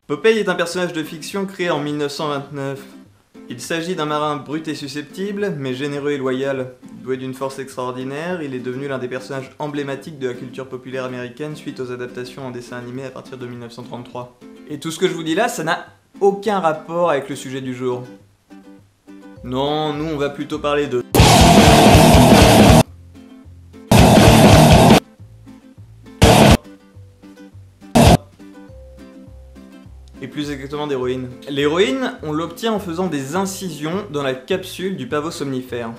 Popeye est un personnage de fiction créé en 1929. Il s'agit d'un marin brut et susceptible, mais généreux et loyal. Doué d'une force extraordinaire, il est devenu l'un des personnages emblématiques de la culture populaire américaine suite aux adaptations en dessin animé à partir de 1933. Et tout ce que je vous dis là, ça n'a aucun rapport avec le sujet du jour. Non, nous on va plutôt parler de... et plus exactement d'héroïne. L'héroïne, on l'obtient en faisant des incisions dans la capsule du pavot somnifère.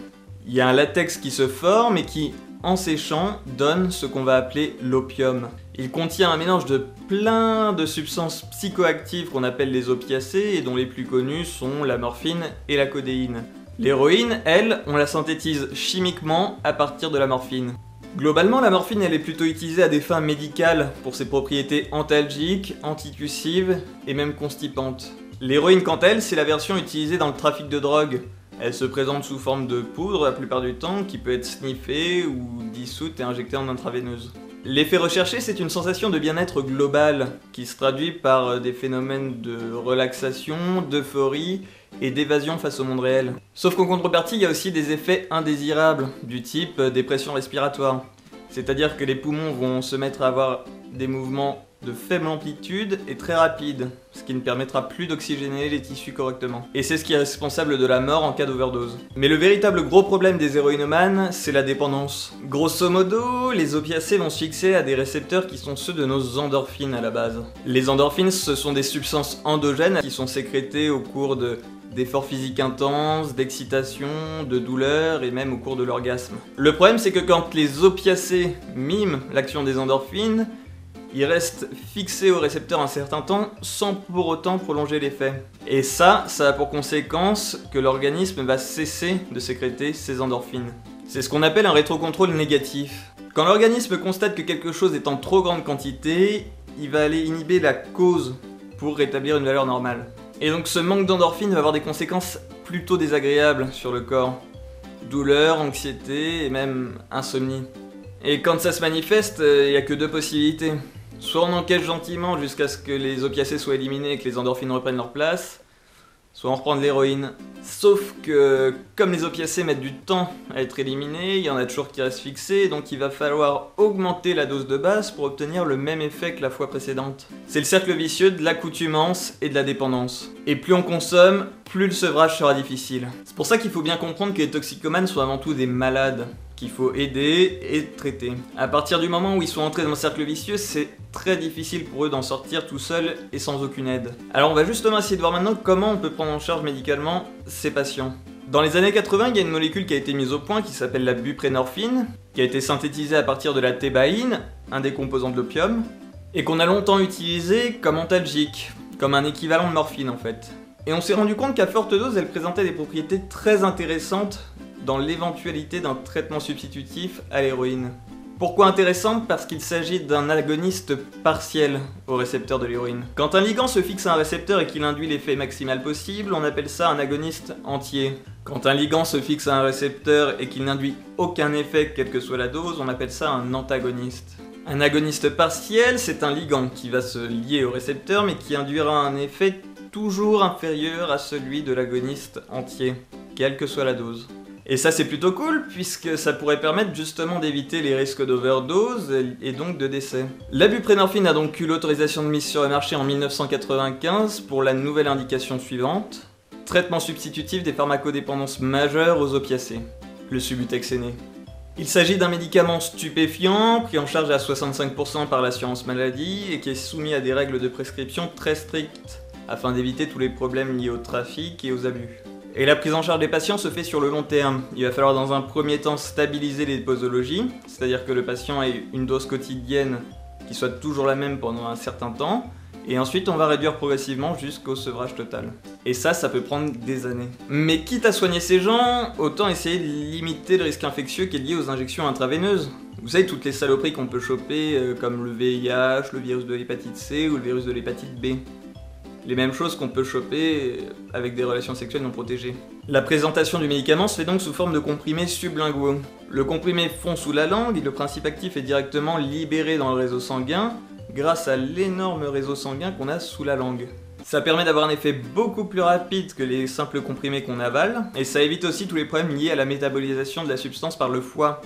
Il y a un latex qui se forme et qui, en séchant, donne ce qu'on va appeler l'opium. Il contient un mélange de plein de substances psychoactives qu'on appelle les opiacés et dont les plus connus sont la morphine et la codéine. L'héroïne, elle, on la synthétise chimiquement à partir de la morphine. Globalement, la morphine elle est plutôt utilisée à des fins médicales pour ses propriétés antalgiques, antitussives et même constipantes. L'héroïne quant à elle, c'est la version utilisée dans le trafic de drogue. Elle se présente sous forme de poudre la plupart du temps, qui peut être sniffée ou dissoute et injectée en intraveineuse. L'effet recherché, c'est une sensation de bien-être global, qui se traduit par des phénomènes de relaxation, d'euphorie et d'évasion face au monde réel. Sauf qu'en contrepartie, il y a aussi des effets indésirables, du type dépression respiratoire. C'est-à-dire que les poumons vont se mettre à avoir des mouvements de faible amplitude et très rapides, ce qui ne permettra plus d'oxygéner les tissus correctement. Et c'est ce qui est responsable de la mort en cas d'overdose. Mais le véritable gros problème des héroïnomanes, c'est la dépendance. Grosso modo, les opiacés vont se fixer à des récepteurs qui sont ceux de nos endorphines à la base. Les endorphines, ce sont des substances endogènes qui sont sécrétées au cours d'efforts physiques intenses, d'excitation, de douleur et même au cours de l'orgasme. Le problème, c'est que quand les opiacés miment l'action des endorphines, ils restent fixés au récepteur un certain temps sans pour autant prolonger l'effet. Et ça a pour conséquence que l'organisme va cesser de sécréter ces endorphines. C'est ce qu'on appelle un rétrocontrôle négatif. Quand l'organisme constate que quelque chose est en trop grande quantité, il va aller inhiber la cause pour rétablir une valeur normale. Et donc ce manque d'endorphines va avoir des conséquences plutôt désagréables sur le corps. Douleur, anxiété et même insomnie. Et quand ça se manifeste, il n'y a que deux possibilités. Soit on encaisse gentiment jusqu'à ce que les opiacés soient éliminés et que les endorphines reprennent leur place, soit on reprend de l'héroïne. Sauf que, comme les opiacés mettent du temps à être éliminés, il y en a toujours qui restent fixés, donc il va falloir augmenter la dose de base pour obtenir le même effet que la fois précédente. C'est le cercle vicieux de l'accoutumance et de la dépendance. Et plus on consomme, plus le sevrage sera difficile. C'est pour ça qu'il faut bien comprendre que les toxicomanes sont avant tout des malades, qu'il faut aider et traiter. À partir du moment où ils sont entrés dans le cercle vicieux, c'est très difficile pour eux d'en sortir tout seuls et sans aucune aide. Alors on va justement essayer de voir maintenant comment on peut prendre en charge médicalement ces patients. Dans les années 80, il y a une molécule qui a été mise au point qui s'appelle la buprénorphine, qui a été synthétisée à partir de la thébaïne, un des composants de l'opium, et qu'on a longtemps utilisé comme antalgique, comme un équivalent de morphine en fait. Et on s'est rendu compte qu'à forte dose, elle présentait des propriétés très intéressantes dans l'éventualité d'un traitement substitutif à l'héroïne. Pourquoi intéressante? Parce qu'il s'agit d'un agoniste partiel au récepteur de l'héroïne. Quand un ligand se fixe à un récepteur et qu'il induit l'effet maximal possible, on appelle ça un agoniste entier. Quand un ligand se fixe à un récepteur et qu'il n'induit aucun effet, quelle que soit la dose, on appelle ça un antagoniste. Un agoniste partiel, c'est un ligand qui va se lier au récepteur mais qui induira un effet toujours inférieur à celui de l'agoniste entier, quelle que soit la dose. Et ça c'est plutôt cool puisque ça pourrait permettre justement d'éviter les risques d'overdose et donc de décès. La buprénorphine a donc eu l'autorisation de mise sur le marché en 1995 pour la nouvelle indication suivante, traitement substitutif des pharmacodépendances majeures aux opiacés, le Subutex est né. Il s'agit d'un médicament stupéfiant pris en charge à 65% par l'assurance maladie et qui est soumis à des règles de prescription très strictes afin d'éviter tous les problèmes liés au trafic et aux abus. Et la prise en charge des patients se fait sur le long terme. Il va falloir dans un premier temps stabiliser les posologies, c'est-à-dire que le patient ait une dose quotidienne qui soit toujours la même pendant un certain temps, et ensuite on va réduire progressivement jusqu'au sevrage total. Et ça peut prendre des années. Mais quitte à soigner ces gens, autant essayer de limiter le risque infectieux qui est lié aux injections intraveineuses. Vous savez, toutes les saloperies qu'on peut choper, comme le VIH, le virus de l'hépatite C ou le virus de l'hépatite B. Les mêmes choses qu'on peut choper avec des relations sexuelles non protégées. La présentation du médicament se fait donc sous forme de comprimés sublinguaux. Le comprimé fond sous la langue et le principe actif est directement libéré dans le réseau sanguin, grâce à l'énorme réseau sanguin qu'on a sous la langue. Ça permet d'avoir un effet beaucoup plus rapide que les simples comprimés qu'on avale, et ça évite aussi tous les problèmes liés à la métabolisation de la substance par le foie.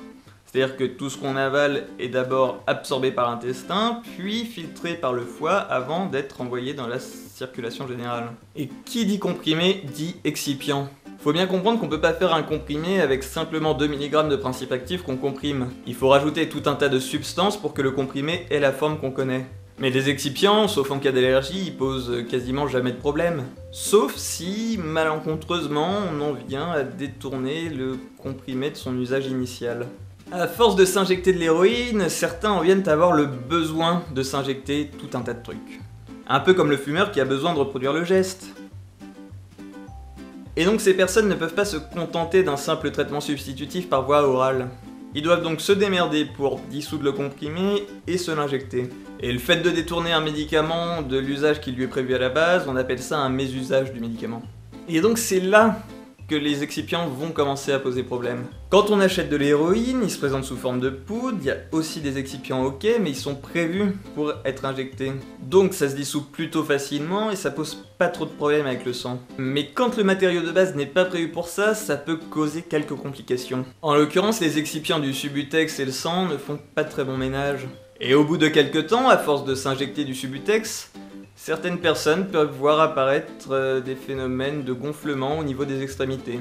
C'est-à-dire que tout ce qu'on avale est d'abord absorbé par l'intestin, puis filtré par le foie avant d'être envoyé dans la circulation générale. Et qui dit comprimé dit excipient. Faut bien comprendre qu'on peut pas faire un comprimé avec simplement 2 mg de principe actif qu'on comprime. Il faut rajouter tout un tas de substances pour que le comprimé ait la forme qu'on connaît. Mais les excipients, sauf en cas d'allergie, ils posent quasiment jamais de problème. Sauf si, malencontreusement, on en vient à détourner le comprimé de son usage initial. À force de s'injecter de l'héroïne, certains en viennent à avoir le besoin de s'injecter tout un tas de trucs. Un peu comme le fumeur qui a besoin de reproduire le geste. Et donc ces personnes ne peuvent pas se contenter d'un simple traitement substitutif par voie orale. Ils doivent donc se démerder pour dissoudre le comprimé et se l'injecter. Et le fait de détourner un médicament de l'usage qui lui est prévu à la base, on appelle ça un mésusage du médicament. Et donc c'est là que les excipients vont commencer à poser problème. Quand on achète de l'héroïne, ils se présentent sous forme de poudre, il y a aussi des excipients ok, mais ils sont prévus pour être injectés. Donc ça se dissout plutôt facilement et ça pose pas trop de problèmes avec le sang. Mais quand le matériau de base n'est pas prévu pour ça, ça peut causer quelques complications. En l'occurrence, les excipients du Subutex et le sang ne font pas de très bon ménage. Et au bout de quelques temps, à force de s'injecter du Subutex, certaines personnes peuvent voir apparaître des phénomènes de gonflement au niveau des extrémités.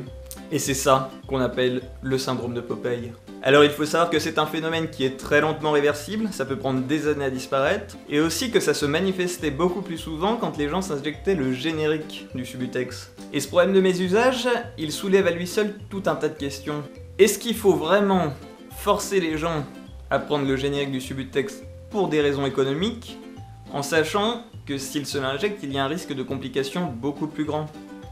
Et c'est ça qu'on appelle le syndrome de Popeye. Alors il faut savoir que c'est un phénomène qui est très lentement réversible, ça peut prendre des années à disparaître, et aussi que ça se manifestait beaucoup plus souvent quand les gens s'injectaient le générique du Subutex. Et ce problème de mésusage, il soulève à lui seul tout un tas de questions. Est-ce qu'il faut vraiment forcer les gens à prendre le générique du Subutex pour des raisons économiques, en sachant que s'ils se l'injectent, il y a un risque de complications beaucoup plus grand?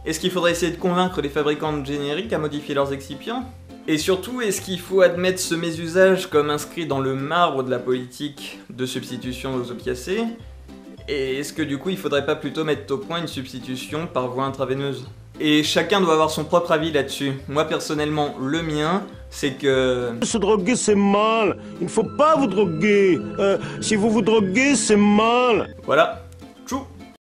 Est-ce qu'il faudrait essayer de convaincre les fabricants de génériques à modifier leurs excipients? Et surtout, est-ce qu'il faut admettre ce mésusage comme inscrit dans le marbre de la politique de substitution aux opiacés? Et est-ce que du coup, il faudrait pas plutôt mettre au point une substitution par voie intraveineuse? Et chacun doit avoir son propre avis là-dessus. Moi personnellement, le mien, c'est que... Se droguer c'est mal, il ne faut pas vous droguer. Si vous vous droguez c'est mal. Voilà.